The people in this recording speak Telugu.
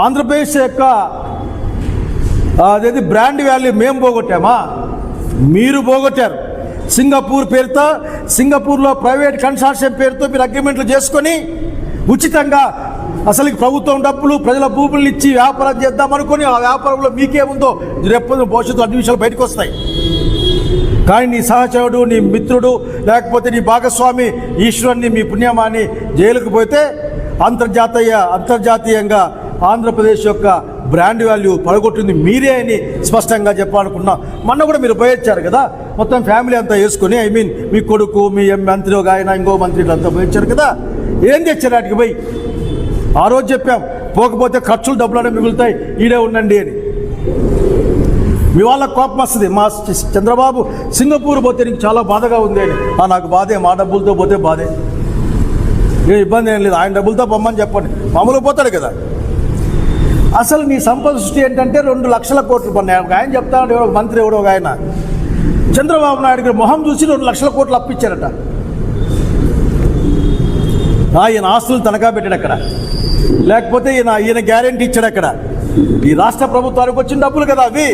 ఆంధ్రప్రదేశ్ యొక్క అదేది బ్రాండ్ వాల్యూ మేము పోగొట్టామా? మీరు పోగొట్టారు. సింగపూర్ పేరుతో, సింగపూర్లో ప్రైవేట్ కన్సార్షియం పేరుతో మీరు అగ్రిమెంట్లు చేసుకొని ఉచితంగా అసలు ప్రభుత్వం డబ్బులు ప్రజల భూములు ఇచ్చి వ్యాపారం చేద్దామనుకొని ఆ వ్యాపారంలో మీకేముందో రేపు భవిష్యత్తు అన్ని విషయాలు బయటకు వస్తాయి. కానీ నీ సహచరుడు, నీ మిత్రుడు, లేకపోతే నీ భాగస్వామి ఈశ్వరుని, మీ పుణ్యమాని జైలుకు పోతే అంతర్జాతీయంగా ఆంధ్రప్రదేశ్ యొక్క బ్రాండ్ వాల్యూ పడగొట్టింది మీరే అని స్పష్టంగా చెప్పాలనుకున్నా. మొన్న కూడా మీరు పోయొచ్చారు కదా, మొత్తం ఫ్యామిలీ అంతా వేసుకొని, మీ కొడుకు, మీ మంత్రి ఒక ఆయన, ఇంకో మంత్రులు అంతా పోయొచ్చారు కదా. ఏం తెచ్చారు వాటికి పోయి? ఆ రోజు చెప్పాం, పోకపోతే ఖర్చులు డబ్బులనే మిగులుతాయి, ఈడే ఉండండి అని. మీ వాళ్ళకి కోపం వస్తుంది. మా చంద్రబాబు సింగపూర్ పోతే నీకు చాలా బాధగా ఉంది అని. నాకు బాధే, మా డబ్బులతో పోతే బాధే, ఏ ఇబ్బంది ఏం లేదు, ఆయన డబ్బులతో పొమ్మని చెప్పండి, మామూలుగా పోతాడు కదా. అసలు నీ సంపద సృష్టి ఏంటంటే 2 లక్షల కోట్లు పన్నాయి. ఆయన చెప్తాడు, ఎవరో మంత్రి, ఎవడో ఒక ఆయన చంద్రబాబు నాయుడు గారు మొహం చూసి 2 లక్షల కోట్లు అప్పించారట. ఈయన ఆస్తులు తనఖా పెట్టాడు అక్కడ, లేకపోతే ఈయన గ్యారెంటీ ఇచ్చాడు అక్కడ. ఈ రాష్ట్ర ప్రభుత్వానికి వచ్చిన డబ్బులు కదా అవి.